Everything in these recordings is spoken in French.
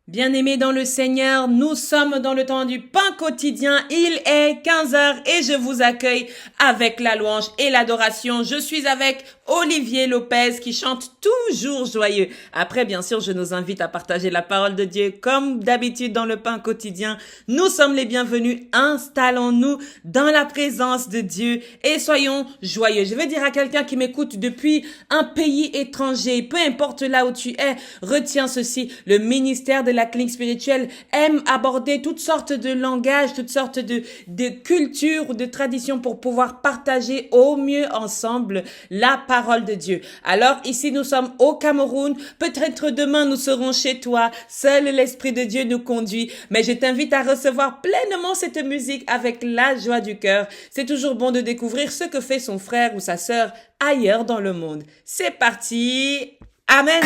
Bien-aimés dans le Seigneur, nous sommes dans le temps du pain quotidien. Il est 15 heures et je vous accueille avec la louange et l'adoration. Je suis avec Olivier Lopez qui chante toujours joyeux. Après, bien sûr, je nous invite à partager la parole de Dieu comme d'habitude dans le pain quotidien. Nous sommes les bienvenus. Installons-nous dans la présence de Dieu et soyons joyeux. Je vais dire à quelqu'un qui m'écoute depuis un pays étranger, peu importe là où tu es, retiens ceci. Le ministère de la clinique spirituelle aime aborder toutes sortes de langages, toutes sortes de cultures ou de traditions pour pouvoir partager au mieux ensemble la parole de Dieu. Alors ici nous sommes au Cameroun, peut-être demain nous serons chez toi, seul l'Esprit de Dieu nous conduit, mais je t'invite à recevoir pleinement cette musique avec la joie du cœur. C'est toujours bon de découvrir ce que fait son frère ou sa sœur ailleurs dans le monde. C'est parti, Amen.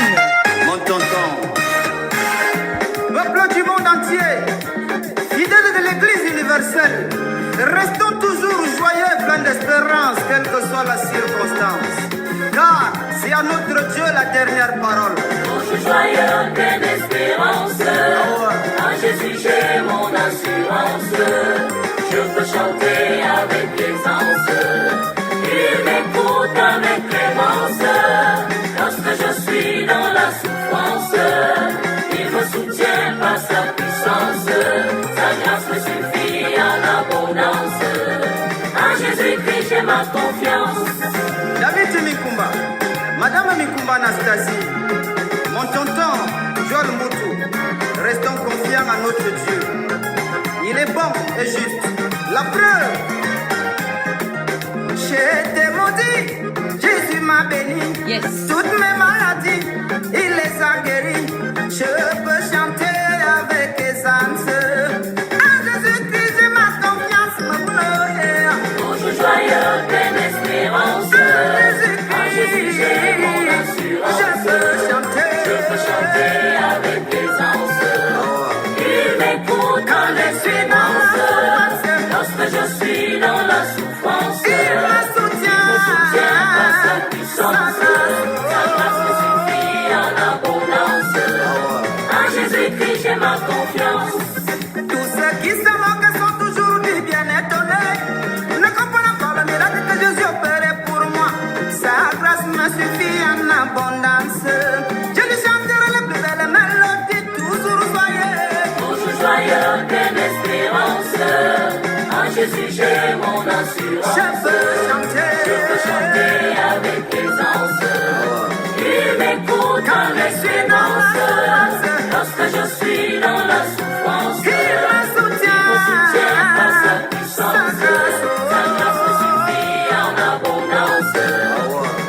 Mon tonton, peuple du monde entier, fidèles de l'Église universelle, restons toujours joyeux, pleins d'espérance, quelle que soit la circonstance. Car c'est à notre Dieu la dernière parole. Je suis joyeux, plein d'espérance. En Jésus j'ai mon assurance. Je peux chanter avec aisance. Il m'écoute avec clémence. Lorsque je suis dans la souffrance, il me soutient par sa puissance. Sa grâce me suffit en abondance. En Jésus-Christ j'ai ma confiance. David Mikumba, Madame Mikumba Anastasie, mon tonton Joël Moutou, restons confiants à notre Dieu. Il est bon et juste. La preuve, j'ai été maudit, Jésus m'a béni. Yes. Toutes mes maladies, il les a guéries. Je peux chanter avec aisance. En Jésus-Christ, j'ai ma confiance, mon frère. Toujours joyeux, plein d'espérance. En Jésus j'ai mon assurance. Je peux chanter avec aisance. Il m'écoute en espérance. Lorsque je suis dans la souffrance, il me soutient par sa puissance. Sa grâce me suffit en abondance. En Jésus-Christ j'ai ma confiance. Tous ceux qui se moquent sont toujours du bien étonnés. Ne comprennent pas le miracle que Jésus opérait pour moi. Sa grâce me suffit en abondance. Je lui chanterai les plus belles mélodies, toujours joyeux. Toujours joyeux, plein d'espérance. En Jésus j'ai mon assurance. Je peux chanter avec aisance. Il m'écoute en espérance. Lorsque je suis dans la souffrance, il me soutient par sa puissance. Sa grâce me suffit en abondance.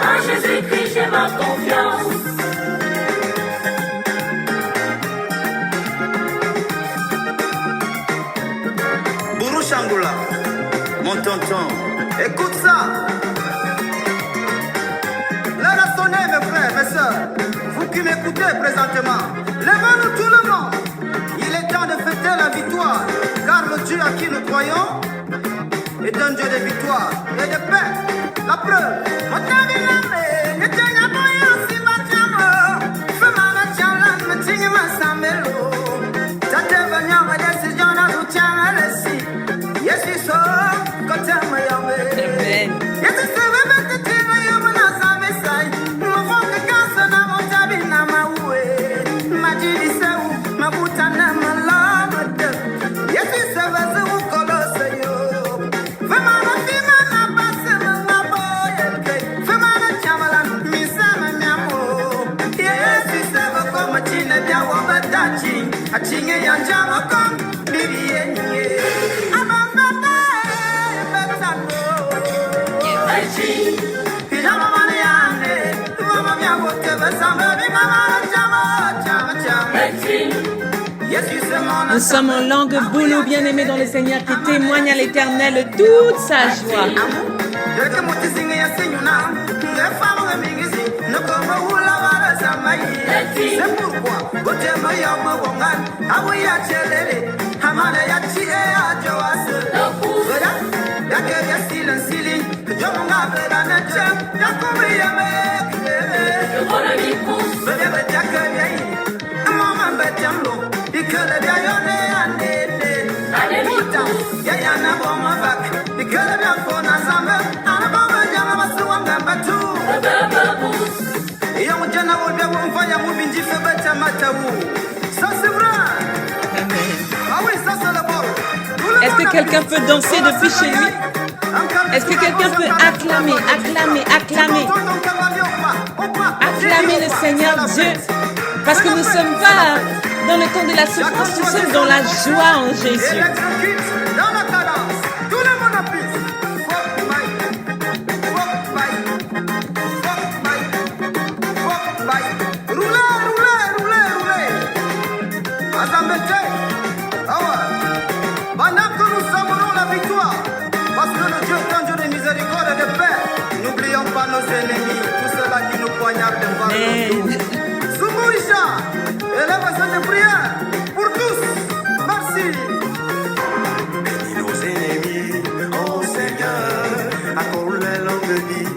En Jésus-Christ j'ai ma confiance. Bourou Changoula, mon tonton, écoute ça. L'heure a sonné, mes frères, mes soeurs. Vous qui m'écoutez présentement, levez-nous tout le monde. Il est temps de fêter la victoire, car le Dieu à qui nous croyons est un Dieu de victoire et de paix. La preuve, Amen. Achinge yanjama kom bibiye abamba betano Aïchi, pijama maniane mama miabote basamba mama chama Aïchi. Yesu c'est mon Nous sommes en langue boulou, bien-aimés dans le Seigneur, qui témoigne à l'Éternel toute sa joie. C'est pourquoi Je vois le micro. Maman, Ça c'est vrai. Amen. Ah oui, ça c'est le bon. Est-ce que quelqu'un peut danser depuis chez lui? Est-ce que quelqu'un peut acclamer, acclamer le Seigneur Dieu? Parce que nous ne sommes pas dans le temps de la souffrance, nous sommes dans la joie en Jésus. Dans la cadence, tout le monde appuie. Roulez. Azamete. Ah ouais. Pendant que nous savons la victoire, parce que le Dieu est un Dieu de miséricorde et de paix, n'oublions pas nos ennemis, tous ceux-là qui nous poignardent devant nous. Soumouisha, élévation de prière pour tous. Merci. Bénis nos ennemis, oh Seigneur, accorde les longues de vie.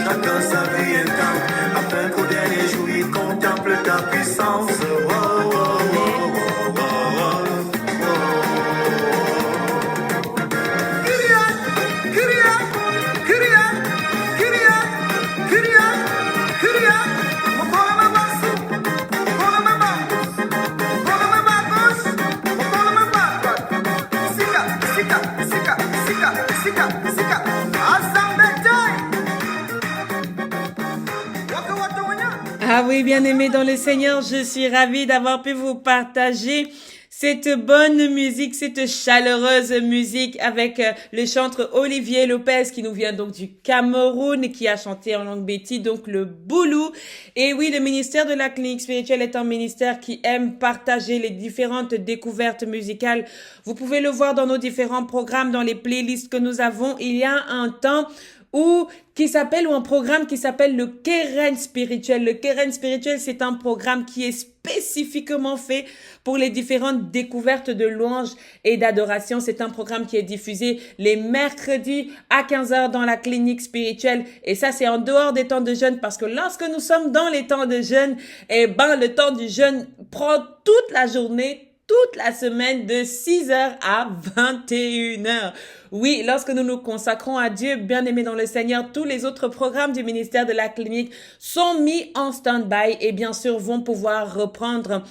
Chacun sa vie est temps, afin qu'au dernier jour il contemple ta puissance. Ah oui, bien-aimés dans le Seigneur, je suis ravie d'avoir pu vous partager cette bonne musique, cette chaleureuse musique avec le chanteur Olivier Lopez qui nous vient donc du Cameroun et qui a chanté en langue béti, donc le boulou. Et oui, le ministère de la clinique spirituelle est un ministère qui aime partager les différentes découvertes musicales. Vous pouvez le voir dans nos différents programmes, dans les playlists que nous avons. Il y a un temps ou un programme qui s'appelle le Keren spirituel. Le Keren spirituel, c'est un programme qui est spécifiquement fait pour les différentes découvertes de louanges et d'adoration. C'est un programme qui est diffusé les mercredis à 15h dans la clinique spirituelle. Et ça, c'est en dehors des temps de jeûne parce que lorsque nous sommes dans les temps de jeûne, le temps du jeûne prend toute la journée, toute la semaine de 6h à 21h. Oui, lorsque nous nous consacrons à Dieu, bien-aimés dans le Seigneur, tous les autres programmes du ministère de la clinique sont mis en stand-by et bien sûr vont pouvoir reprendre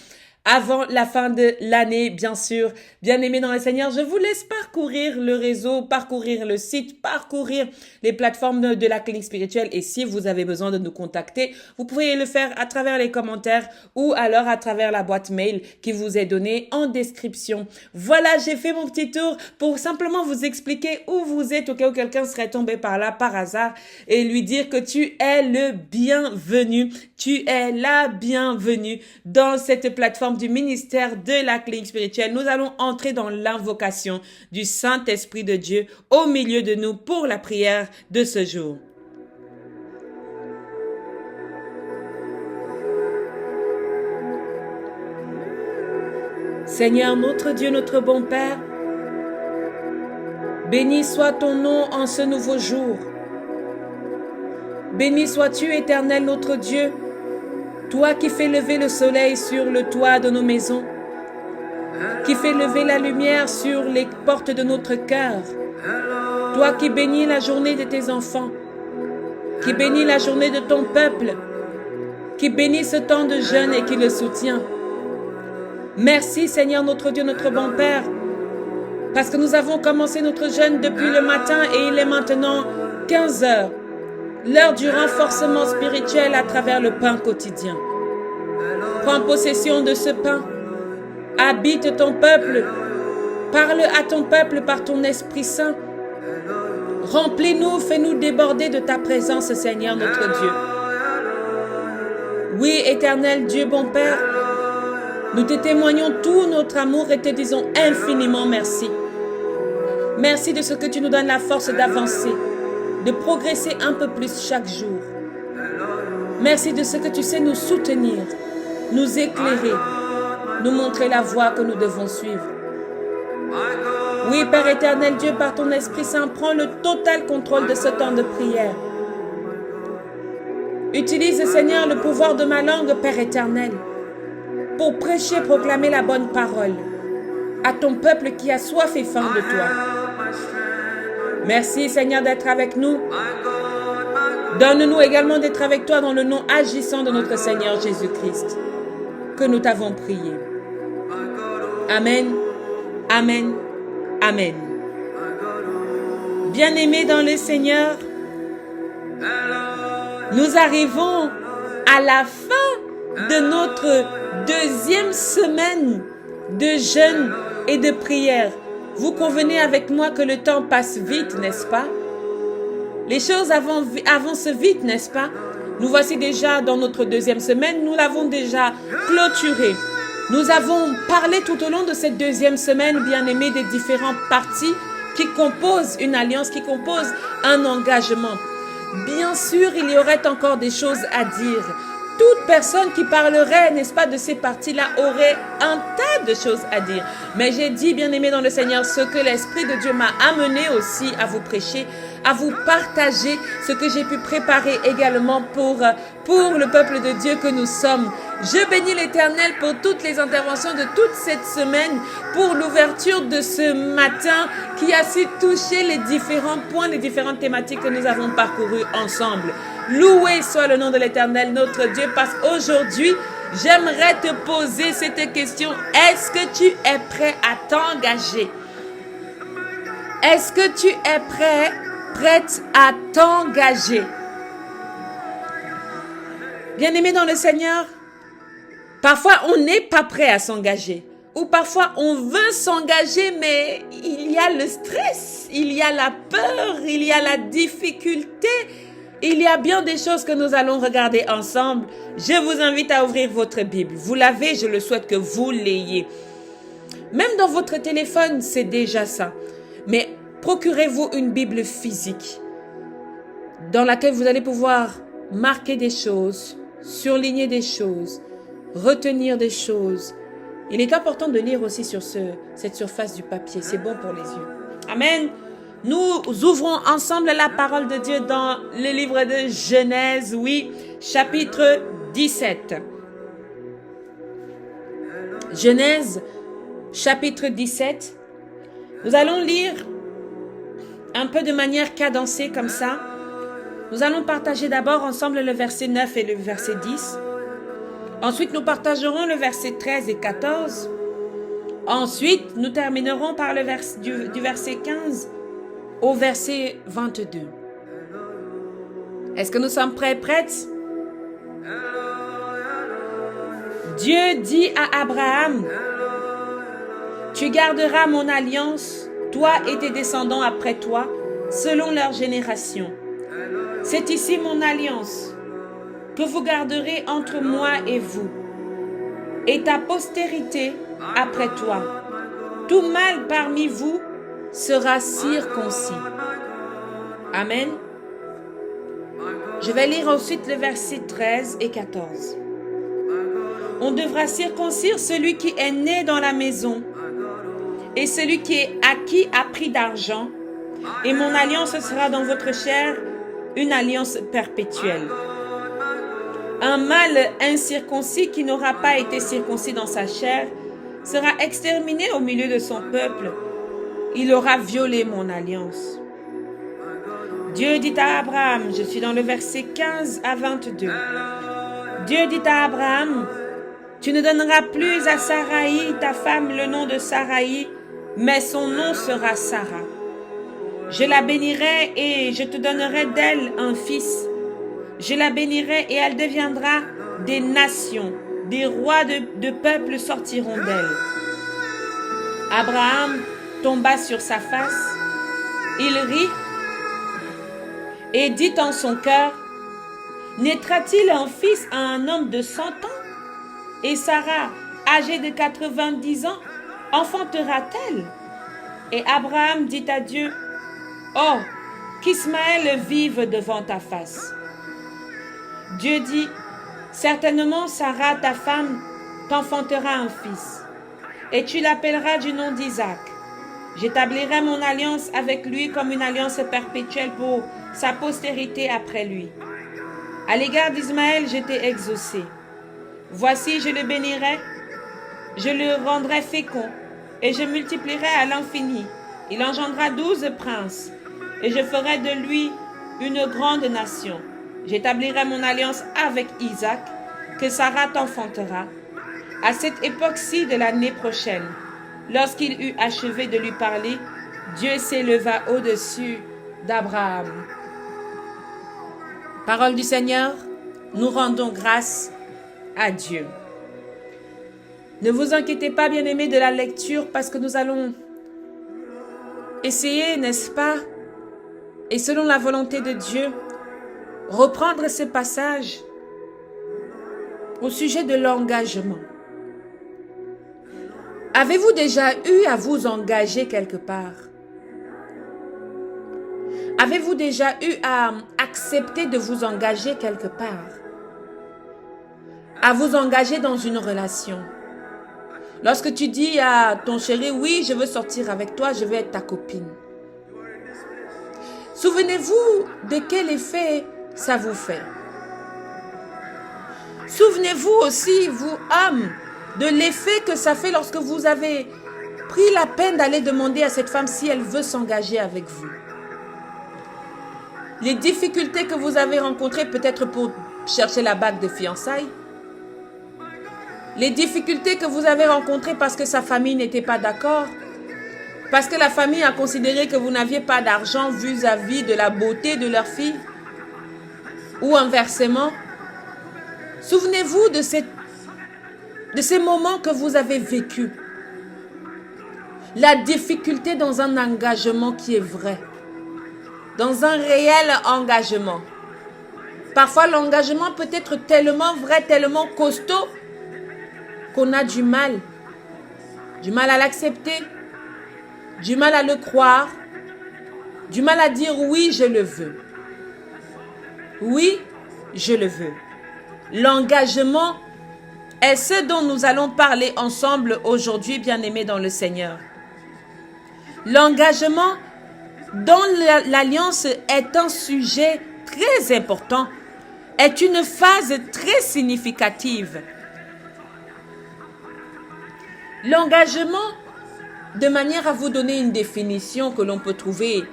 avant la fin de l'année, bien sûr. Bien-aimés dans le Seigneur, je vous laisse parcourir le réseau, parcourir le site, parcourir les plateformes de la clinique spirituelle. Et si vous avez besoin de nous contacter, vous pouvez le faire à travers les commentaires ou alors à travers la boîte mail qui vous est donnée en description. Voilà, j'ai fait mon petit tour pour simplement vous expliquer où vous êtes au cas où quelqu'un serait tombé par là par hasard et lui dire que tu es le bienvenu. Tu es la bienvenue dans cette plateforme du ministère de la clinique spirituelle. Nous allons entrer dans l'invocation du Saint-Esprit de Dieu au milieu de nous pour la prière de ce jour. Seigneur, notre Dieu, notre bon Père, béni soit ton nom en ce nouveau jour. Béni sois-tu, Éternel, notre Dieu, toi qui fais lever le soleil sur le toit de nos maisons, qui fais lever la lumière sur les portes de notre cœur, toi qui bénis la journée de tes enfants, qui bénis la journée de ton peuple, qui bénis ce temps de jeûne et qui le soutient. Merci Seigneur notre Dieu, notre bon Père, parce que nous avons commencé notre jeûne depuis le matin et il est maintenant 15 heures. L'heure du renforcement spirituel à travers le pain quotidien. Prends possession de ce pain. Habite ton peuple. Parle à ton peuple par ton Esprit Saint. Remplis-nous, fais-nous déborder de ta présence, Seigneur notre Dieu. Oui, éternel Dieu, bon Père, nous te témoignons tout notre amour et te disons infiniment merci. Merci de ce que tu nous donnes la force d'avancer, de progresser un peu plus chaque jour. Merci de ce que tu sais nous soutenir, nous éclairer, nous montrer la voie que nous devons suivre. Oui, Père éternel Dieu, par ton Esprit Saint, prends le total contrôle de ce temps de prière. Utilise, Seigneur, le pouvoir de ma langue, Père éternel, pour prêcher, proclamer la bonne parole à ton peuple qui a soif et faim de toi. Merci, Seigneur, d'être avec nous. Donne-nous également d'être avec toi dans le nom agissant de notre Seigneur Jésus-Christ, que nous t'avons prié. Amen, amen, amen. Bien-aimés dans le Seigneur, nous arrivons à la fin de notre deuxième semaine de jeûne et de prière. Vous convenez avec moi que le temps passe vite, n'est-ce pas? Les choses avancent vite, n'est-ce pas? Nous voici déjà dans notre deuxième semaine, nous l'avons déjà clôturée. Nous avons parlé tout au long de cette deuxième semaine, bien-aimés, des différentes parties qui composent une alliance, qui composent un engagement. Bien sûr, il y aurait encore des choses à dire. Toute personne qui parlerait, n'est-ce pas, de ces parties-là aurait un tas de choses à dire. Mais j'ai dit, bien-aimés dans le Seigneur, ce que l'Esprit de Dieu m'a amené aussi à vous prêcher, à vous partager ce que j'ai pu préparer également pour le peuple de Dieu que nous sommes. Je bénis l'Éternel pour toutes les interventions de toute cette semaine, pour l'ouverture de ce matin qui a su toucher les différents points, les différentes thématiques que nous avons parcourues ensemble. Loué soit le nom de l'Éternel, notre Dieu, parce qu'aujourd'hui, j'aimerais te poser cette question. Est-ce que tu es prêt à t'engager? Est-ce que tu es prête à t'engager? Bien-aimé dans le Seigneur, parfois on n'est pas prêt à s'engager. Ou parfois on veut s'engager, mais il y a le stress, il y a la peur, il y a la difficulté. Il y a bien des choses que nous allons regarder ensemble. Je vous invite à ouvrir votre Bible. Vous l'avez, je le souhaite que vous l'ayez. Même dans votre téléphone, c'est déjà ça. Mais procurez-vous une Bible physique dans laquelle vous allez pouvoir marquer des choses, surligner des choses, retenir des choses. Il est important de lire aussi sur cette surface du papier. C'est bon pour les yeux. Amen. Nous ouvrons ensemble la parole de Dieu dans le livre de Genèse, oui, chapitre 17. Genèse, chapitre 17. Nous allons lire un peu de manière cadencée comme ça. Nous allons partager d'abord ensemble le verset 9 et le verset 10. Ensuite, nous partagerons le verset 13 et 14. Ensuite, nous terminerons par le du verset 15 au verset 22. Est-ce que nous sommes prêtes? Dieu dit à Abraham, « Tu garderas mon alliance, toi et tes descendants après toi, selon leur génération. C'est ici mon alliance, que vous garderez entre moi et vous, et ta postérité après toi. Tout mâle parmi vous sera circoncis. » Amen. Je vais lire ensuite le verset 13 et 14. On devra circoncire celui qui est né dans la maison et celui qui est acquis à prix d'argent, et mon alliance sera dans votre chair une alliance perpétuelle. Un mâle incirconcis qui n'aura pas été circoncis dans sa chair sera exterminé au milieu de son peuple. Il aura violé mon alliance. Dieu dit à Abraham, je suis dans le verset 15 à 22. Dieu dit à Abraham, tu ne donneras plus à Saraï, ta femme, le nom de Saraï, mais son nom sera Sarah. Je la bénirai et je te donnerai d'elle un fils. Je la bénirai et elle deviendra des nations. Des rois de peuples sortiront d'elle. Abraham tomba sur sa face. Il rit et dit en son cœur, naîtra-t-il un fils à un homme de 100 ans? Et Sarah, âgée de 90 ans, enfantera-t-elle? Et Abraham dit à Dieu, oh, qu'Ismaël vive devant ta face. Dieu dit, certainement Sarah, ta femme, t'enfantera un fils, et tu l'appelleras du nom d'Isaac. J'établirai mon alliance avec lui comme une alliance perpétuelle pour sa postérité après lui. À l'égard d'Ismaël, je t'ai exaucé. Voici, je le bénirai, je le rendrai fécond, et je multiplierai à l'infini. Il engendra 12 princes, et je ferai de lui une grande nation. J'établirai mon alliance avec Isaac, que Sarah t'enfantera, à cette époque-ci de l'année prochaine. Lorsqu'il eut achevé de lui parler, Dieu s'éleva au-dessus d'Abraham. Parole du Seigneur, nous rendons grâce à Dieu. Ne vous inquiétez pas, bien-aimés, de la lecture, parce que nous allons essayer, n'est-ce pas, et selon la volonté de Dieu, reprendre ce passage au sujet de l'engagement. Avez-vous déjà eu à vous engager quelque part? Avez-vous déjà eu à accepter de vous engager quelque part? À vous engager dans une relation? Lorsque tu dis à ton chéri, oui, je veux sortir avec toi, je veux être ta copine. Souvenez-vous de quel effet ça vous fait. Souvenez-vous aussi, vous hommes, de l'effet que ça fait lorsque vous avez pris la peine d'aller demander à cette femme si elle veut s'engager avec vous. Les difficultés que vous avez rencontrées peut-être pour chercher la bague de fiançailles. Les difficultés que vous avez rencontrées parce que sa famille n'était pas d'accord. Parce que la famille a considéré que vous n'aviez pas d'argent vis-à-vis de la beauté de leur fille. Ou inversement. Souvenez-vous de ces moments que vous avez vécus. La difficulté dans un engagement qui est vrai. Dans un réel engagement. Parfois, l'engagement peut être tellement vrai, tellement costaud, qu'on a du mal à l'accepter, du mal à le croire, du mal à dire oui, je le veux. Oui, je le veux. L'engagement est ce dont nous allons parler ensemble aujourd'hui, bien-aimés dans le Seigneur. L'engagement dans l'alliance est un sujet très important, est une phase très significative. L'engagement, de manière à vous donner une définition que l'on peut trouver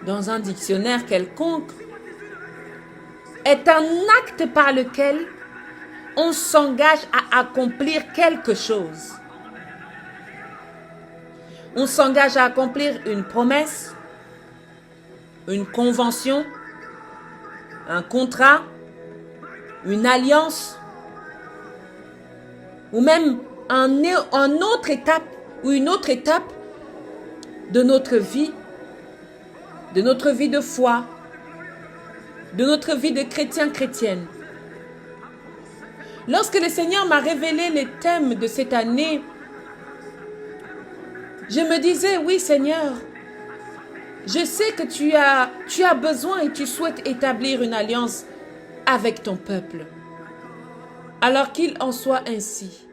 dans un dictionnaire quelconque, est un acte par lequel on s'engage à accomplir quelque chose. On s'engage à accomplir une promesse, une convention, un contrat, une alliance, ou même une autre étape de notre vie de foi, de notre vie de chrétienne. Lorsque le Seigneur m'a révélé les thèmes de cette année, je me disais, oui Seigneur, je sais que tu as besoin et tu souhaites établir une alliance avec ton peuple. Alors qu'il en soit ainsi.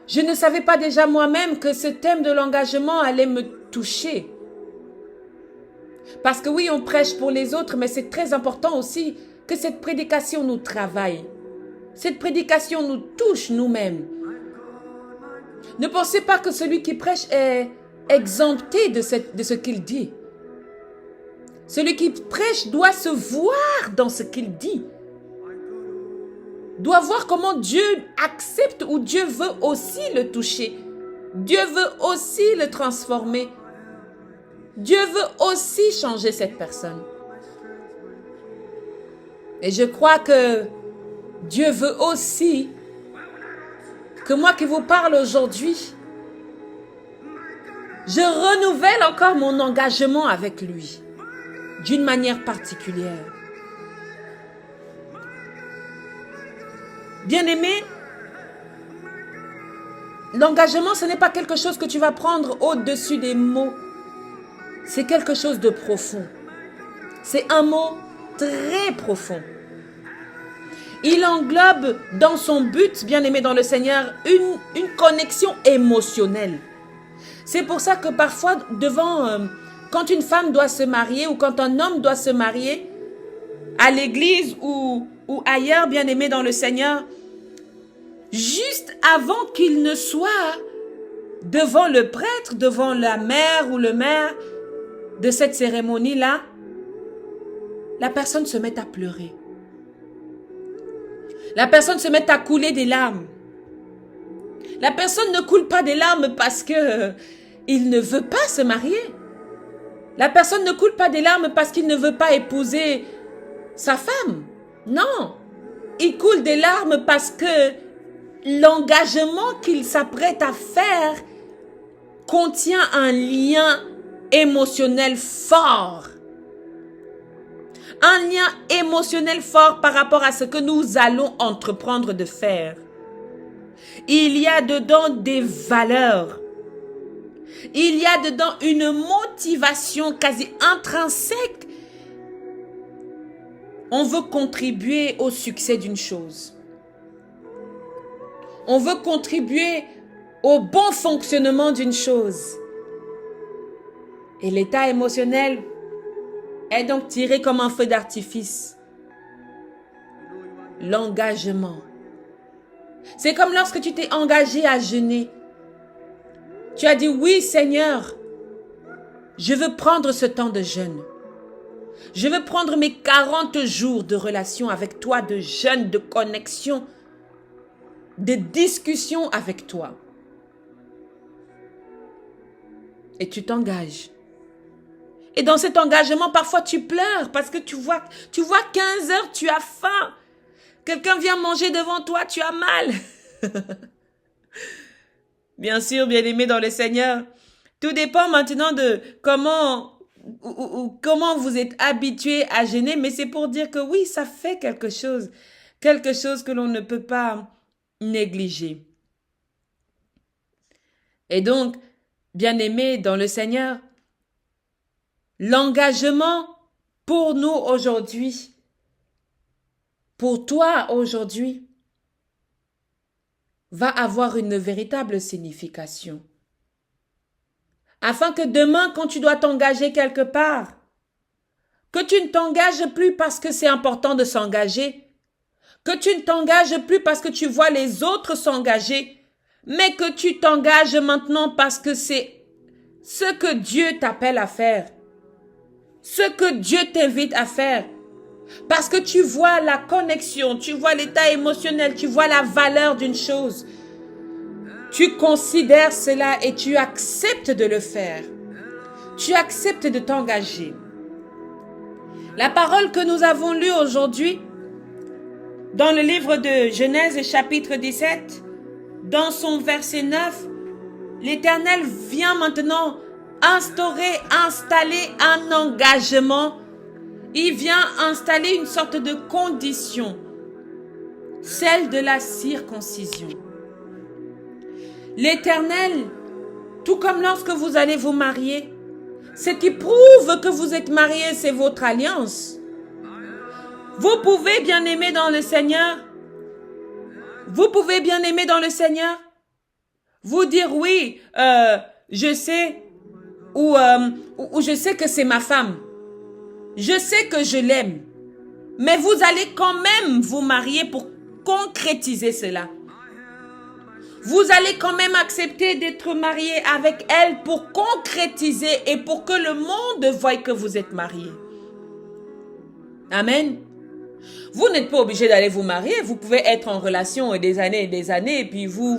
Je ne savais pas déjà moi-même que ce thème de l'engagement allait me toucher. Parce que oui, on prêche pour les autres, mais c'est très important aussi que cette prédication nous travaille. Cette prédication nous touche nous-mêmes. Ne pensez pas que celui qui prêche est exempté de ce qu'il dit. Celui qui prêche doit se voir dans ce qu'il dit. Doit voir comment Dieu accepte ou Dieu veut aussi le toucher. Dieu veut aussi le transformer. Dieu veut aussi changer cette personne. Et je crois que Dieu veut aussi que moi qui vous parle aujourd'hui, je renouvelle encore mon engagement avec lui d'une manière particulière. Bien-aimé, l'engagement, ce n'est pas quelque chose que tu vas prendre au-dessus des mots. C'est quelque chose de profond. C'est un mot très profond. Il englobe dans son but, bien-aimé dans le Seigneur, une connexion émotionnelle. C'est pour ça que parfois, quand une femme doit se marier ou quand un homme doit se marier, à l'église ou ailleurs, bien-aimé dans le Seigneur, juste avant qu'il ne soit devant le prêtre, devant la mère ou le maire de cette cérémonie-là, la personne se met à pleurer. La personne se met à couler des larmes. La personne ne coule pas des larmes parce que il ne veut pas se marier. La personne ne coule pas des larmes parce qu'il ne veut pas épouser sa femme. Non, il coule des larmes parce que l'engagement qu'il s'apprête à faire contient un lien émotionnel fort. Un lien émotionnel fort par rapport à ce que nous allons entreprendre de faire. Il y a dedans des valeurs. Il y a dedans une motivation quasi intrinsèque. On veut contribuer au succès d'une chose. On veut contribuer au bon fonctionnement d'une chose. Et l'état émotionnel est donc tiré comme un feu d'artifice. L'engagement. C'est comme lorsque tu t'es engagé à jeûner. Tu as dit, oui Seigneur, je veux prendre ce temps de jeûne. Je veux prendre mes 40 jours de relation avec toi, de jeûne, de connexion, de discussion avec toi. Et tu t'engages. Et dans cet engagement, parfois tu pleures parce que tu vois 15 heures, tu as faim. Quelqu'un vient manger devant toi, tu as mal. Bien sûr, bien-aimé dans le Seigneur, tout dépend maintenant de comment vous êtes habitué à jeûner, mais c'est pour dire que oui, ça fait quelque chose que l'on ne peut pas négliger. Et donc, bien-aimé dans le Seigneur, l'engagement pour nous aujourd'hui, pour toi aujourd'hui, va avoir une véritable signification. Afin que demain, quand tu dois t'engager quelque part, que tu ne t'engages plus parce que c'est important de s'engager, que tu ne t'engages plus parce que tu vois les autres s'engager, mais que tu t'engages maintenant parce que c'est ce que Dieu t'appelle à faire, ce que Dieu t'invite à faire. Parce que tu vois la connexion, tu vois l'état émotionnel, tu vois la valeur d'une chose. Tu considères cela et tu acceptes de le faire. Tu acceptes de t'engager. La parole que nous avons lue aujourd'hui, dans le livre de Genèse chapitre 17, dans son verset 9, l'Éternel vient maintenant installer un engagement. Il vient installer une sorte de condition, celle de la circoncision. L'Éternel, tout comme lorsque vous allez vous marier, ce qui prouve que vous êtes mariés, c'est votre alliance. Vous pouvez, bien-aimés dans le Seigneur, vous dire oui, je sais, ou je sais que c'est ma femme. Je sais que je l'aime, mais vous allez quand même vous marier pour concrétiser cela. Vous allez quand même accepter d'être marié avec elle pour concrétiser et pour que le monde voie que vous êtes mariés. Amen. Vous n'êtes pas obligé d'aller vous marier. Vous pouvez être en relation des années et puis vous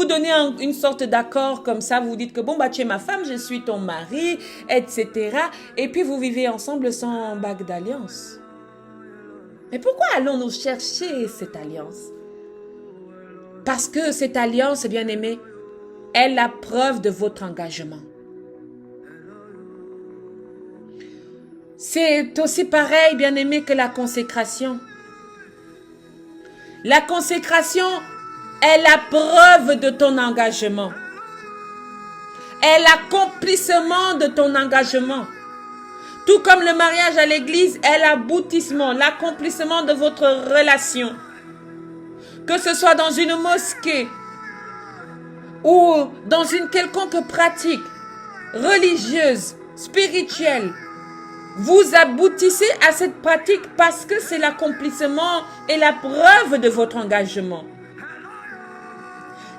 donnez une sorte d'accord comme ça. Vous dites que bon, tu es ma femme, je suis ton mari, etc. Et puis vous vivez ensemble sans bague d'alliance. Mais pourquoi allons-nous chercher cette alliance? Parce que cette alliance, bien-aimée, est la preuve de votre engagement. C'est aussi pareil, bien-aimé, que la consécration. La consécration est la preuve de ton engagement. Est l'accomplissement de ton engagement. Tout comme le mariage à l'église est l'aboutissement, l'accomplissement de votre relation. Que ce soit dans une mosquée ou dans une quelconque pratique religieuse, spirituelle, vous aboutissez à cette pratique parce que c'est l'accomplissement et la preuve de votre engagement.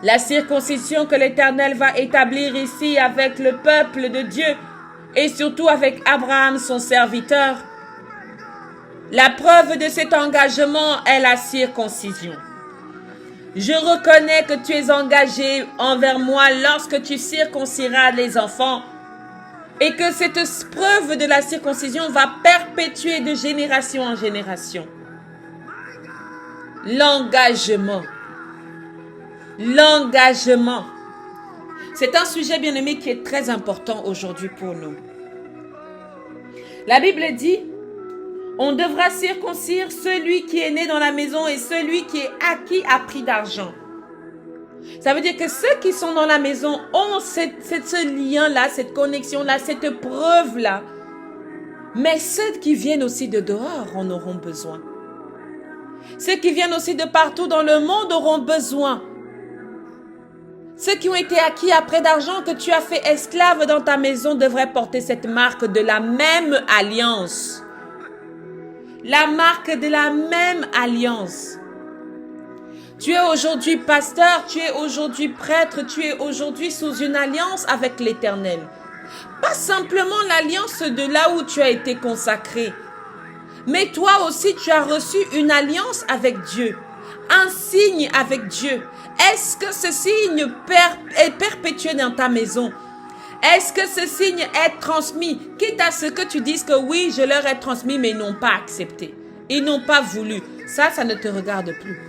La circoncision que l'Éternel va établir ici avec le peuple de Dieu et surtout avec Abraham, son serviteur, La preuve de cet engagement est la circoncision. Je reconnais que tu es engagé envers moi lorsque tu circonciras les enfants et que cette preuve de la circoncision va perpétuer de génération en génération. L'engagement. L'engagement. C'est un sujet, bien aimé, qui est très important aujourd'hui pour nous. La Bible dit, on devra circoncire celui qui est né dans la maison et celui qui est acquis à prix d'argent. Ça veut dire que ceux qui sont dans la maison ont ce lien-là, cette connexion-là, cette preuve-là. Mais ceux qui viennent aussi de dehors en auront besoin. Ceux qui viennent aussi de partout dans le monde auront besoin. Ceux qui ont été acquis à prix d'argent que tu as fait esclave dans ta maison devraient porter cette marque de la même alliance. La marque de la même alliance. Tu es aujourd'hui pasteur, tu es aujourd'hui prêtre, tu es aujourd'hui sous une alliance avec l'Éternel. Pas simplement l'alliance de là où tu as été consacré, mais toi aussi tu as reçu une alliance avec Dieu, un signe avec Dieu. Est-ce que ce signe est perpétué dans ta maison? Est-ce que ce signe est transmis? Quitte à ce que tu dises que oui, je leur ai transmis, mais ils n'ont pas accepté. Ils n'ont pas voulu. Ça ne te regarde plus.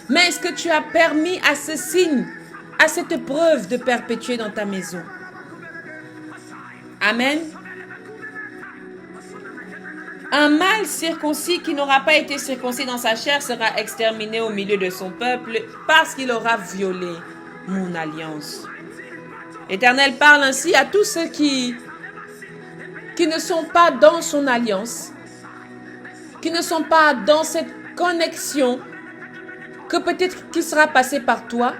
Mais est-ce que tu as permis à ce signe, à cette preuve de perpétuer dans ta maison? Amen. Un mâle circoncis qui n'aura pas été circoncis dans sa chair sera exterminé au milieu de son peuple parce qu'il aura violé mon alliance. L'Éternel parle ainsi à tous ceux qui ne sont pas dans son alliance, qui ne sont pas dans cette connexion que peut-être qui sera passée par toi,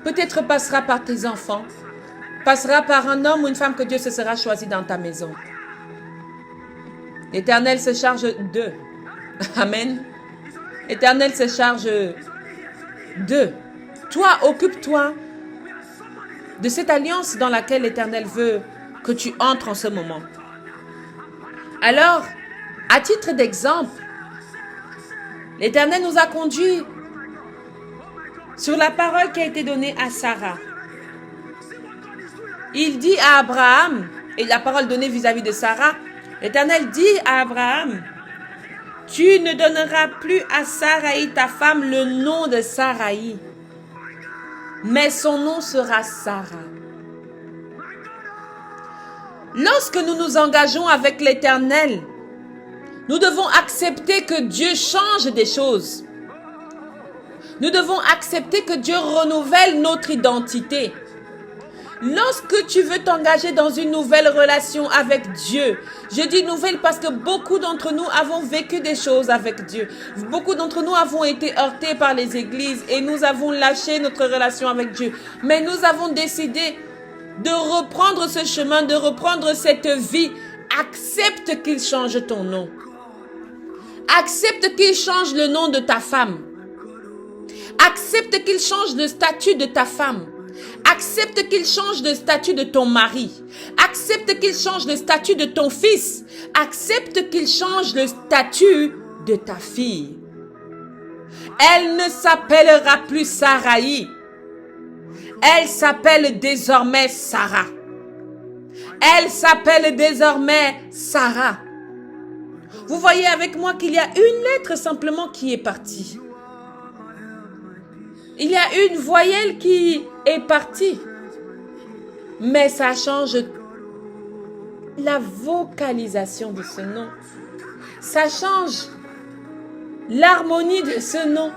peut-être passera par tes enfants, passera par un homme ou une femme que Dieu se sera choisi dans ta maison. L'Éternel se charge d'eux. Amen. L'Éternel se charge d'eux. Toi, occupe-toi de cette alliance dans laquelle l'Éternel veut que tu entres en ce moment. Alors, à titre d'exemple, l'Éternel nous a conduits sur la parole qui a été donnée à Sarah. Il dit à Abraham, et la parole donnée vis-à-vis de Sarah, l'Éternel dit à Abraham, tu ne donneras plus à Saraï, ta femme, le nom de Saraï, mais son nom sera Sarah. Lorsque nous nous engageons avec l'Éternel, nous devons accepter que Dieu change des choses. Nous devons accepter que Dieu renouvelle notre identité. Lorsque tu veux t'engager dans une nouvelle relation avec Dieu, je dis nouvelle parce que beaucoup d'entre nous avons vécu des choses avec Dieu. Beaucoup d'entre nous avons été heurtés par les églises et nous avons lâché notre relation avec Dieu. Mais nous avons décidé de reprendre ce chemin, de reprendre cette vie. Accepte qu'il change ton nom. Accepte qu'il change le nom de ta femme. Accepte qu'il change le statut de ta femme. Accepte qu'il change le statut de ton mari. Accepte qu'il change le statut de ton fils. Accepte qu'il change le statut de ta fille. Elle ne s'appellera plus Saraï. Elle s'appelle désormais Sarah. Elle s'appelle désormais Sarah. Vous voyez avec moi qu'il y a une lettre simplement qui est partie. Il y a une voyelle qui est partie. Mais ça change la vocalisation de ce nom. Ça change l'harmonie de ce nom.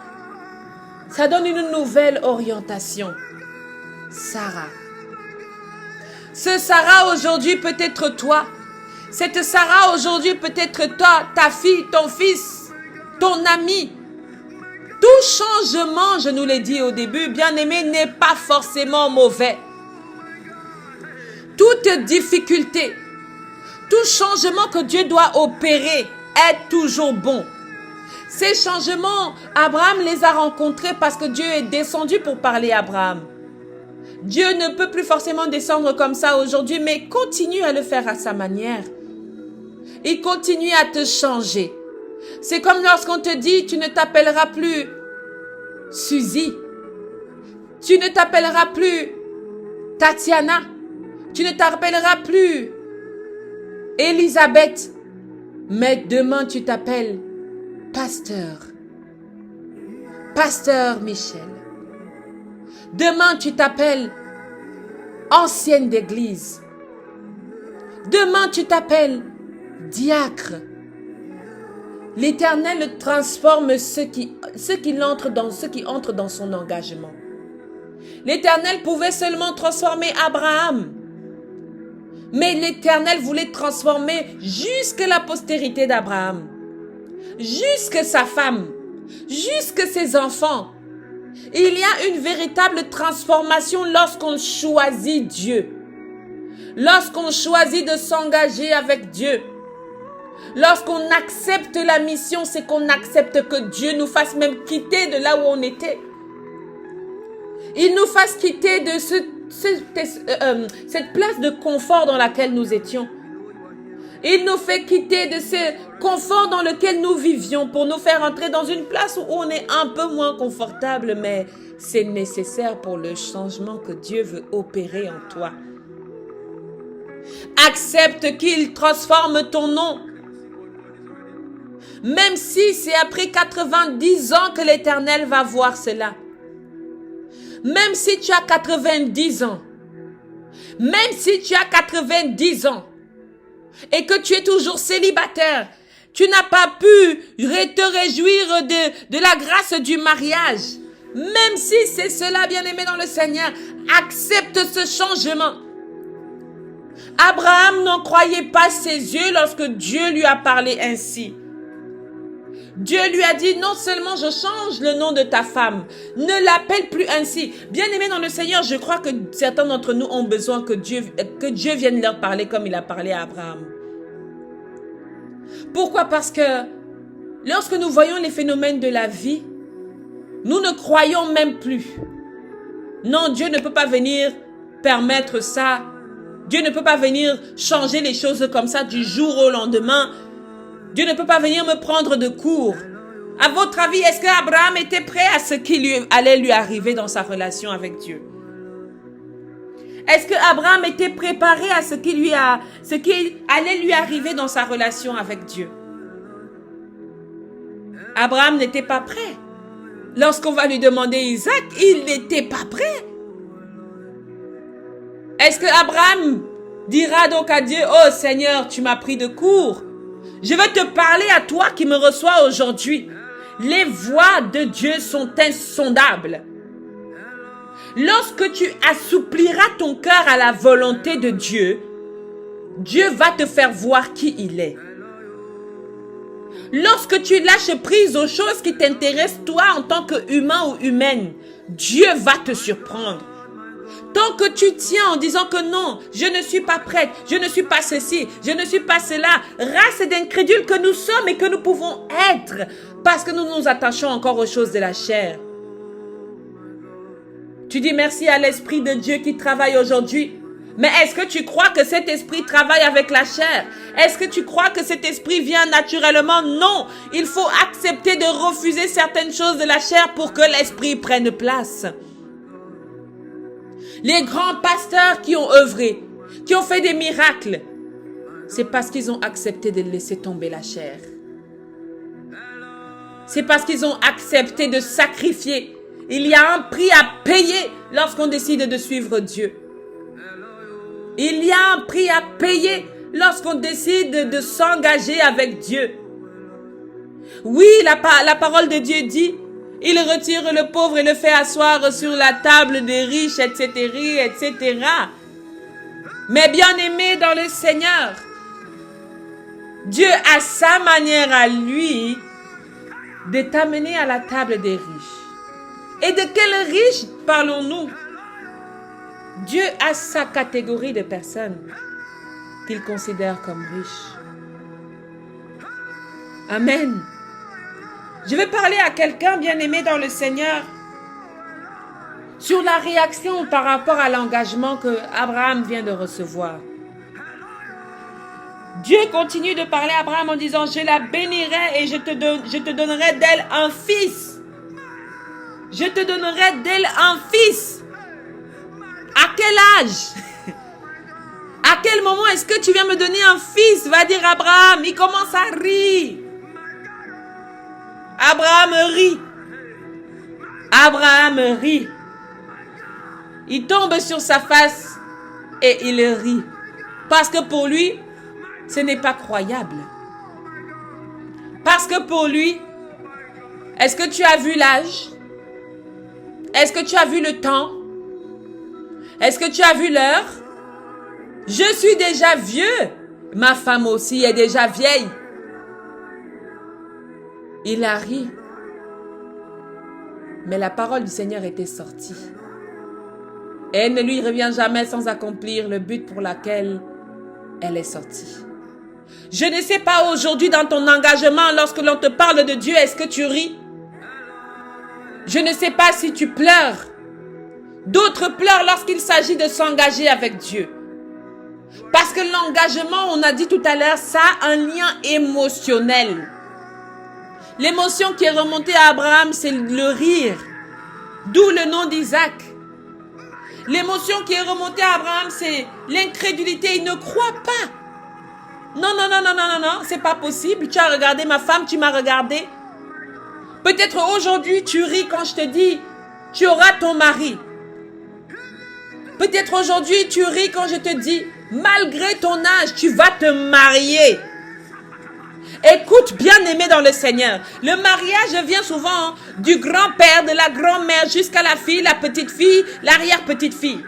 Ça donne une nouvelle orientation. Sarah. Ce Sarah aujourd'hui peut être toi. Cette Sarah aujourd'hui peut être toi, ta fille, ton fils, ton ami. Tout changement, je nous l'ai dit au début, bien-aimé, n'est pas forcément mauvais. Toute difficulté, tout changement que Dieu doit opérer est toujours bon. Ces changements, Abraham les a rencontrés parce que Dieu est descendu pour parler à Abraham. Dieu ne peut plus forcément descendre comme ça aujourd'hui, mais continue à le faire à sa manière. Il continue à te changer. C'est comme lorsqu'on te dit, tu ne t'appelleras plus Suzy. Tu ne t'appelleras plus Tatiana. Tu ne t'appelleras plus Elisabeth. Mais demain, tu t'appelles Pasteur. Pasteur Michel. Demain, tu t'appelles ancienne d'église. Demain, tu t'appelles diacre. L'Éternel transforme ceux qui entrent dans son engagement. L'Éternel pouvait seulement transformer Abraham. Mais l'Éternel voulait transformer jusque la postérité d'Abraham. Jusque sa femme. Jusque ses enfants. Il y a une véritable transformation lorsqu'on choisit Dieu. Lorsqu'on choisit de s'engager avec Dieu. Lorsqu'on accepte la mission, c'est qu'on accepte que Dieu nous fasse même quitter de là où on était. Il nous fasse quitter de cette place de confort dans laquelle nous étions. Il nous fait quitter de ce confort dans lequel nous vivions pour nous faire entrer dans une place où on est un peu moins confortable, mais c'est nécessaire pour le changement que Dieu veut opérer en toi. Accepte qu'il transforme ton nom. Même si c'est après 90 ans que l'Éternel va voir cela. Même si tu as 90 ans. Même si tu as 90 ans. Et que tu es toujours célibataire. Tu n'as pas pu te réjouir de la grâce du mariage. Même si c'est cela, bien-aimé dans le Seigneur, accepte ce changement. Abraham n'en croyait pas ses yeux lorsque Dieu lui a parlé ainsi. Dieu lui a dit, non seulement je change le nom de ta femme, ne l'appelle plus ainsi. Bien-aimé dans le Seigneur, je crois que certains d'entre nous ont besoin que Dieu vienne leur parler comme il a parlé à Abraham. Pourquoi? Parce que lorsque nous voyons les phénomènes de la vie, nous ne croyons même plus. Non, Dieu ne peut pas venir permettre ça. Dieu ne peut pas venir changer les choses comme ça du jour au lendemain. Dieu ne peut pas venir me prendre de court. À votre avis, est-ce qu'Abraham était prêt à ce qui allait lui arriver dans sa relation avec Dieu? Est-ce qu'Abraham était préparé à ce qui allait lui arriver dans sa relation avec Dieu? Abraham n'était pas prêt. Lorsqu'on va lui demander Isaac, il n'était pas prêt. Est-ce que Abraham dira donc à Dieu, oh Seigneur, tu m'as pris de court. Je vais te parler à toi qui me reçois aujourd'hui. Les voies de Dieu sont insondables. Lorsque tu assoupliras ton cœur à la volonté de Dieu, Dieu va te faire voir qui il est. Lorsque tu lâches prise aux choses qui t'intéressent toi en tant qu'humain ou humaine, Dieu va te surprendre. Tant que tu tiens en disant que non, je ne suis pas prête, je ne suis pas ceci, je ne suis pas cela, race d'incrédules que nous sommes et que nous pouvons être parce que nous nous attachons encore aux choses de la chair. Tu dis merci à l'Esprit de Dieu qui travaille aujourd'hui. Mais est-ce que tu crois que cet esprit travaille avec la chair? Est-ce que tu crois que cet esprit vient naturellement? Non, il faut accepter de refuser certaines choses de la chair pour que l'esprit prenne place. Les grands pasteurs qui ont œuvré, qui ont fait des miracles, c'est parce qu'ils ont accepté de laisser tomber la chair. C'est parce qu'ils ont accepté de sacrifier. Il y a un prix à payer lorsqu'on décide de suivre Dieu. Il y a un prix à payer lorsqu'on décide de s'engager avec Dieu. Oui, la parole de Dieu dit, il retire le pauvre et le fait asseoir sur la table des riches, etc., etc. Mais bien aimé dans le Seigneur, Dieu a sa manière à lui de t'amener à la table des riches. Et de quels riches parlons-nous? Dieu a sa catégorie de personnes qu'il considère comme riches. Amen. Je vais parler à quelqu'un bien-aimé dans le Seigneur sur la réaction par rapport à l'engagement que Abraham vient de recevoir. Dieu continue de parler à Abraham en disant, je la bénirai et je te donnerai d'elle un fils. Je te donnerai d'elle un fils. À quel âge? À quel moment est-ce que tu viens me donner un fils? Va dire Abraham. Il commence à rire. Abraham rit. Abraham rit. Il tombe sur sa face et il rit. Parce que pour lui, ce n'est pas croyable. Parce que pour lui, est-ce que tu as vu l'âge? Est-ce que tu as vu le temps? Est-ce que tu as vu l'heure? Je suis déjà vieux. Ma femme aussi est déjà vieille. Il a ri. Mais la parole du Seigneur était sortie. Et elle ne lui revient jamais sans accomplir le but pour lequel elle est sortie. Je ne sais pas aujourd'hui dans ton engagement, lorsque l'on te parle de Dieu, est-ce que tu ris? Je ne sais pas si tu pleures. D'autres pleurent lorsqu'il s'agit de s'engager avec Dieu. Parce que l'engagement, on a dit tout à l'heure, ça a un lien émotionnel. L'émotion qui est remontée à Abraham, c'est le rire. D'où le nom d'Isaac. L'émotion qui est remontée à Abraham, c'est l'incrédulité. Il ne croit pas. Non, c'est pas possible. Tu as regardé ma femme, tu m'as regardé. Peut-être aujourd'hui, tu ris quand je te dis, tu auras ton mari. Peut-être aujourd'hui, tu ris quand je te dis, malgré ton âge, tu vas te marier. Écoute, bien-aimé dans le Seigneur, le mariage vient souvent du grand-père, de la grand-mère, jusqu'à la fille, la petite-fille, l'arrière-petite-fille.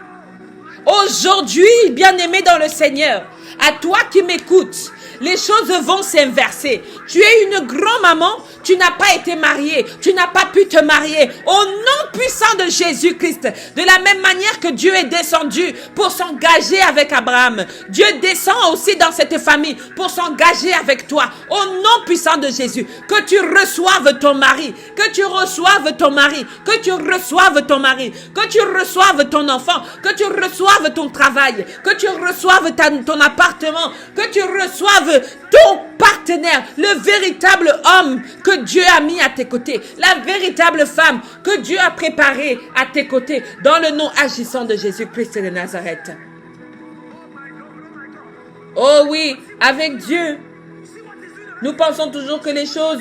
Aujourd'hui, bien-aimé dans le Seigneur, à toi qui m'écoutes, les choses vont s'inverser. Tu es une grand-maman, tu n'as pas été mariée, tu n'as pas pu te marier. Au nom puissant de Jésus-Christ, de la même manière que Dieu est descendu pour s'engager avec Abraham, Dieu descend aussi dans cette famille pour s'engager avec toi. Au nom puissant de Jésus, que tu reçoives ton mari, que tu reçoives ton mari, que tu reçoives ton mari, que tu reçoives ton enfant, que tu reçoives ton travail, que tu reçoives ton appartement, que tu reçoives ton partenaire, le véritable homme que Dieu a mis à tes côtés, la véritable femme que Dieu a préparée à tes côtés, dans le nom agissant de Jésus-Christ de Nazareth. Oh oui, avec Dieu, nous pensons toujours que les choses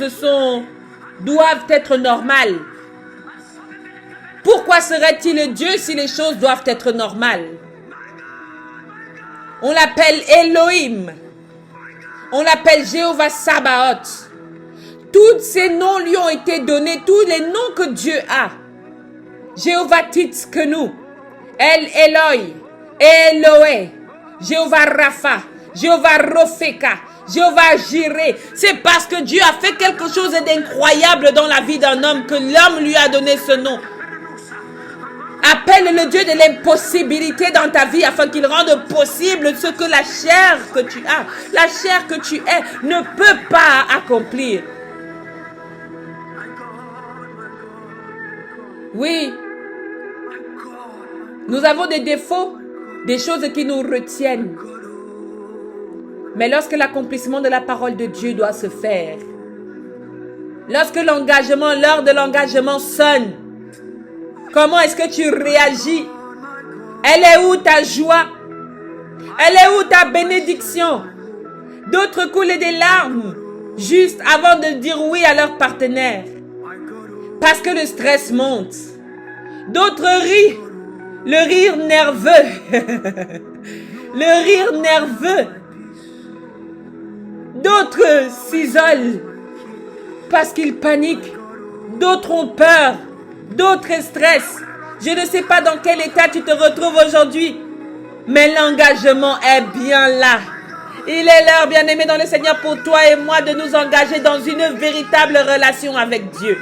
doivent être normales. Pourquoi serait-il Dieu si les choses doivent être normales? On l'appelle Elohim. On l'appelle Jéhovah Sabaoth. Tous ces noms lui ont été donnés, tous les noms que Dieu a. Jéhovah Titzkenu, El Eloi, Eloé, Jéhovah Rapha, Jéhovah Ropheka, Jéhovah Jireh. C'est parce que Dieu a fait quelque chose d'incroyable dans la vie d'un homme que l'homme lui a donné ce nom. Appelle le Dieu de l'impossibilité dans ta vie afin qu'il rende possible ce que la chair que tu as, la chair que tu es, ne peut pas accomplir. Oui, nous avons des défauts, des choses qui nous retiennent. Mais lorsque l'accomplissement de la parole de Dieu doit se faire, lorsque l'heure de l'engagement sonne, comment est-ce que tu réagis? Elle est où ta joie? Elle est où ta bénédiction? D'autres coulent des larmes juste avant de dire oui à leur partenaire. Parce que le stress monte. D'autres rient. Le rire nerveux. Le rire nerveux. D'autres s'isolent parce qu'ils paniquent. D'autres ont peur. D'autres stressent. Je ne sais pas dans quel état tu te retrouves aujourd'hui, mais l'engagement est bien là. Il est l'heure, bien-aimé dans le Seigneur, pour toi et moi de nous engager dans une véritable relation avec Dieu.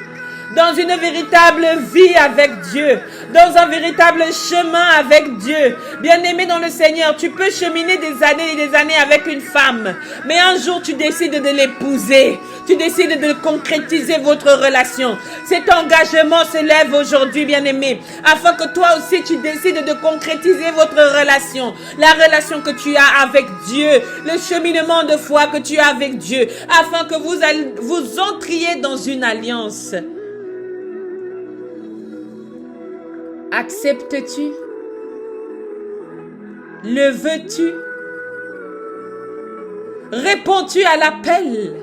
Dans une véritable vie avec Dieu. dans un véritable chemin avec Dieu. Bien-aimé dans le Seigneur, tu peux cheminer des années et des années avec une femme, mais un jour tu décides de l'épouser. Tu décides de concrétiser votre relation. Cet engagement s'élève aujourd'hui, bien-aimé, afin que toi aussi tu décides de concrétiser votre relation. La relation que tu as avec Dieu, le cheminement de foi que tu as avec Dieu, afin que vous entriez dans une alliance. Acceptes-tu? Le veux-tu? Réponds-tu à l'appel?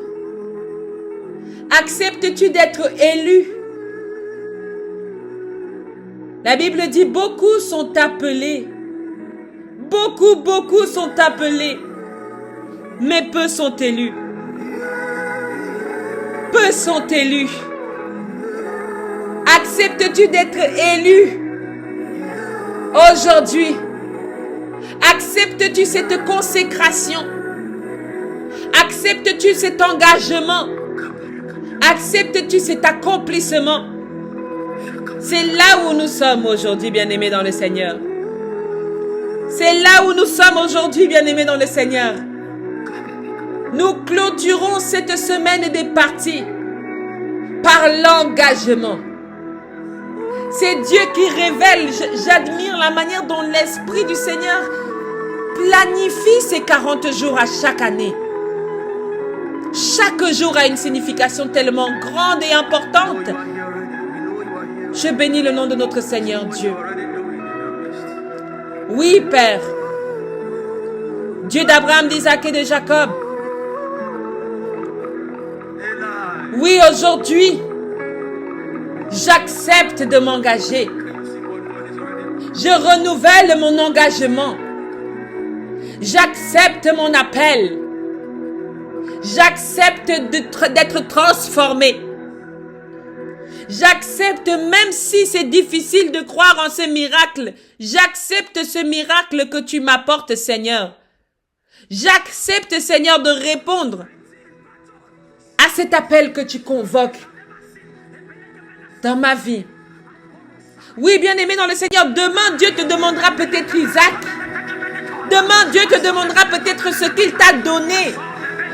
Acceptes-tu d'être élu? La Bible dit beaucoup sont appelés. Beaucoup sont appelés. Mais peu sont élus. Peu sont élus. Acceptes-tu d'être élu aujourd'hui? Acceptes-tu cette consécration? Acceptes-tu cet engagement? Acceptes-tu cet accomplissement? C'est là où nous sommes aujourd'hui, bien-aimés dans le Seigneur. C'est là où nous sommes aujourd'hui, bien-aimés dans le Seigneur. Nous clôturons cette semaine des parties par l'engagement. C'est Dieu qui révèle. J'admire la manière dont l'Esprit du Seigneur planifie ces 40 jours à chaque année. Chaque jour a une signification tellement grande et importante. Je bénis le nom de notre Seigneur Dieu. Oui, Père. Dieu d'Abraham, d'Isaac et de Jacob. Oui, aujourd'hui, j'accepte de m'engager. Je renouvelle mon engagement. J'accepte mon appel. J'accepte d'être transformé. J'accepte, même si c'est difficile de croire en ce miracle, j'accepte ce miracle que tu m'apportes, Seigneur. J'accepte, Seigneur, de répondre à cet appel que tu convoques dans ma vie. Oui, bien-aimé dans le Seigneur, demain, Dieu te demandera peut-être Isaac. Demain, Dieu te demandera peut-être ce qu'il t'a donné.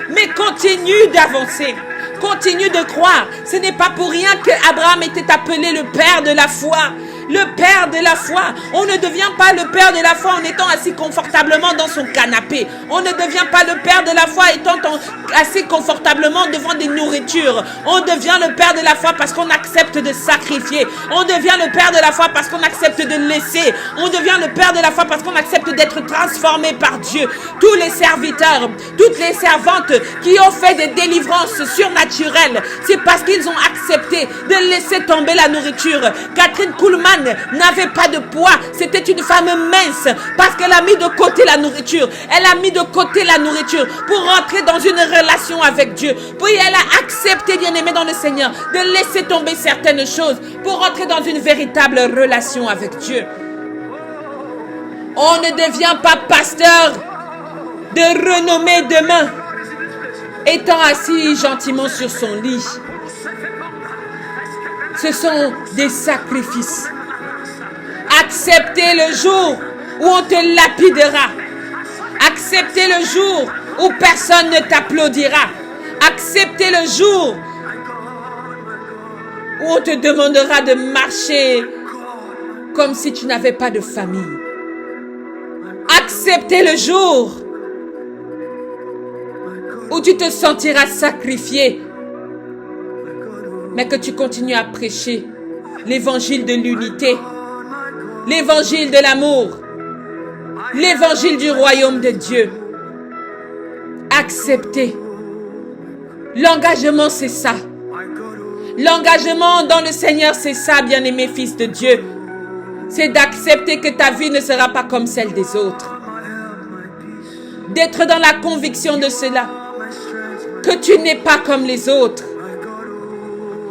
Mais continue d'avancer. Continue de croire. Ce n'est pas pour rien que Abraham était appelé le père de la foi. Le père de la foi. On ne devient pas le père de la foi en étant assis confortablement dans son canapé. On ne devient pas le père de la foi étant assis confortablement devant des nourritures. On devient le père de la foi parce qu'on accepte de sacrifier. On devient le père de la foi parce qu'on accepte de laisser. On devient le père de la foi parce qu'on accepte d'être transformé par Dieu. Tous les serviteurs, toutes les servantes qui ont fait des délivrances surnaturelles, c'est parce qu'ils ont accepté de laisser tomber la nourriture. Catherine Kuhlman n'avait pas de poids. C'était une femme mince parce qu'elle a mis de côté la nourriture. Elle a mis de côté la nourriture pour rentrer dans une relation avec Dieu. Puis elle a accepté, bien-aimée dans le Seigneur, de laisser tomber certaines choses pour rentrer dans une véritable relation avec Dieu. On ne devient pas pasteur de renommée demain étant assis gentiment sur son lit. Ce sont des sacrifices. Acceptez le jour où on te lapidera. Acceptez le jour où personne ne t'applaudira. Acceptez le jour où on te demandera de marcher comme si tu n'avais pas de famille. Acceptez le jour où tu te sentiras sacrifié, mais que tu continues à prêcher l'évangile de l'unité, l'évangile de l'amour, l'évangile du royaume de Dieu. Acceptez. L'engagement, c'est ça. L'engagement dans le Seigneur, c'est ça, bien-aimé fils de Dieu. C'est d'accepter que ta vie ne sera pas comme celle des autres. D'être dans la conviction de cela. Que tu n'es pas comme les autres.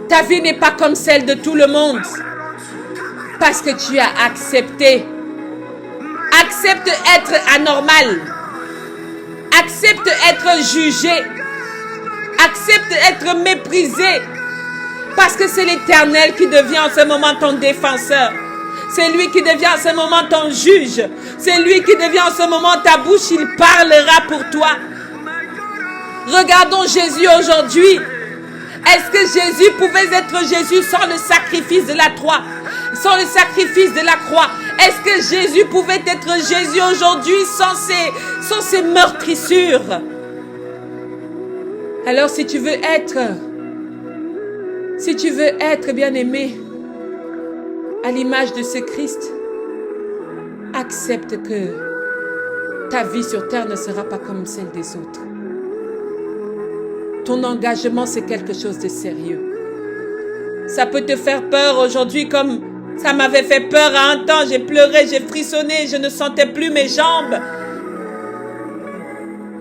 Ta vie n'est pas comme celle de tout le monde. Parce que tu as accepté. Accepte être anormal. Accepte être jugé. Accepte être méprisé. Parce que c'est l'Éternel qui devient en ce moment ton défenseur. C'est lui qui devient en ce moment ton juge. C'est lui qui devient en ce moment ta bouche. Il parlera pour toi. Regardons Jésus aujourd'hui. Est-ce que Jésus pouvait être Jésus sans le sacrifice de la croix? Sans le sacrifice de la croix? Est-ce que Jésus pouvait être Jésus aujourd'hui sans ses meurtrissures? Alors si tu veux être bien-aimé à l'image de ce Christ, accepte que ta vie sur terre ne sera pas comme celle des autres. Ton engagement, c'est quelque chose de sérieux. Ça peut te faire peur aujourd'hui comme ça m'avait fait peur à un temps. J'ai pleuré, j'ai frissonné, je ne sentais plus mes jambes.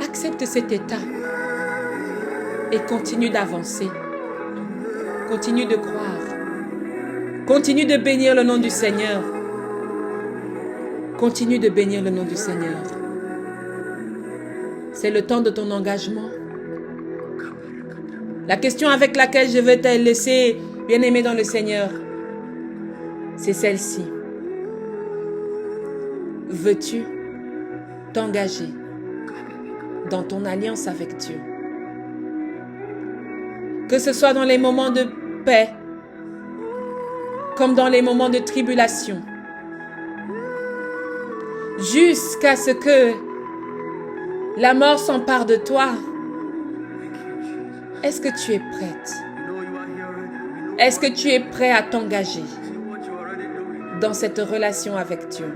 Accepte cet état et continue d'avancer. Continue de croire. Continue de bénir le nom du Seigneur. Continue de bénir le nom du Seigneur. C'est le temps de ton engagement. La question avec laquelle je vais te laisser, bien-aimé dans le Seigneur, c'est celle-ci. Veux-tu t'engager dans ton alliance avec Dieu? Que ce soit dans les moments de paix, comme dans les moments de tribulation, jusqu'à ce que la mort s'empare de toi. Est-ce que tu es prête? Est-ce que tu es prêt à t'engager dans cette relation avec Dieu?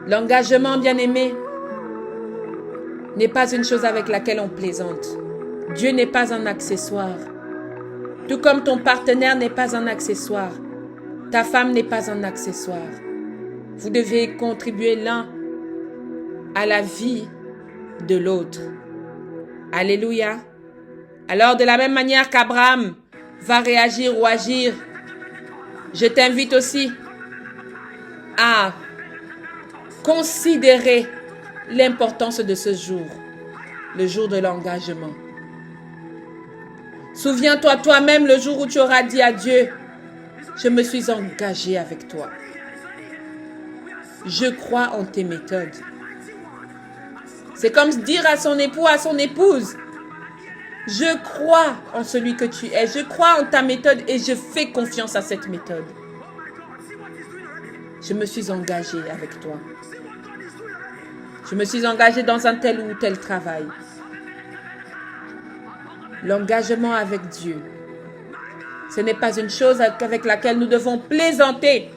L'engagement, bien-aimé, n'est pas une chose avec laquelle on plaisante. Dieu n'est pas un accessoire. Tout comme ton partenaire n'est pas un accessoire. Ta femme n'est pas un accessoire. Vous devez contribuer l'un à la vie de l'autre. Alléluia. Alors de la même manière qu'Abraham va réagir ou agir, je t'invite aussi à considérer l'importance de ce jour, le jour de l'engagement. Souviens-toi toi-même le jour où tu auras dit à Dieu, je me suis engagé avec toi. Je crois en tes méthodes. C'est comme dire à son époux, à son épouse, je crois en celui que tu es, je crois en ta méthode et je fais confiance à cette méthode. Je me suis engagé avec toi. Je me suis engagé dans un tel ou tel travail. L'engagement avec Dieu, ce n'est pas une chose avec laquelle nous devons plaisanter.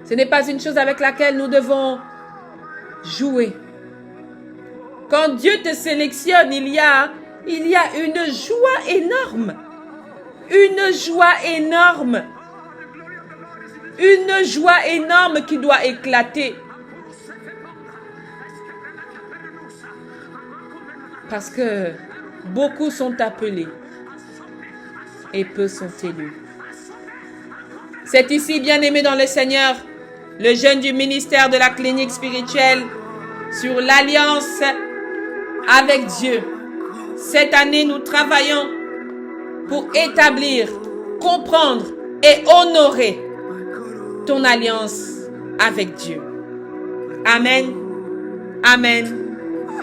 Ce n'est pas une chose avec laquelle nous devons jouer. Quand Dieu te sélectionne, il y a une joie énorme. Une joie énorme. Une joie énorme qui doit éclater. Parce que beaucoup sont appelés et peu sont élus. C'est ici, bien-aimé dans le Seigneur, le jeûne du ministère de la clinique spirituelle sur l'alliance avec Dieu. Cette année, nous travaillons pour établir, comprendre et honorer ton alliance avec Dieu. Amen. Amen.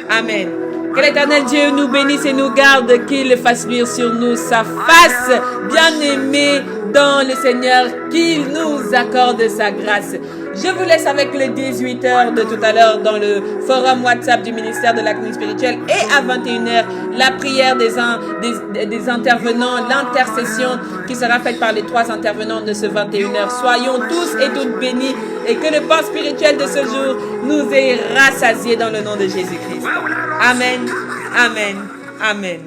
Amen. Que l'Éternel Dieu nous bénisse et nous garde, qu'il fasse luire sur nous sa face, bien-aimé dans le Seigneur, qu'il nous accorde sa grâce. Je vous laisse avec les 18h de tout à l'heure dans le forum WhatsApp du ministère de la clinique spirituelle et à 21h, la prière des intervenants, l'intercession qui sera faite par les 3 intervenants de ce 21h. Soyons tous et toutes bénis et que le pain spirituel de ce jour nous ait rassasiés dans le nom de Jésus-Christ. Amen, amen, amen.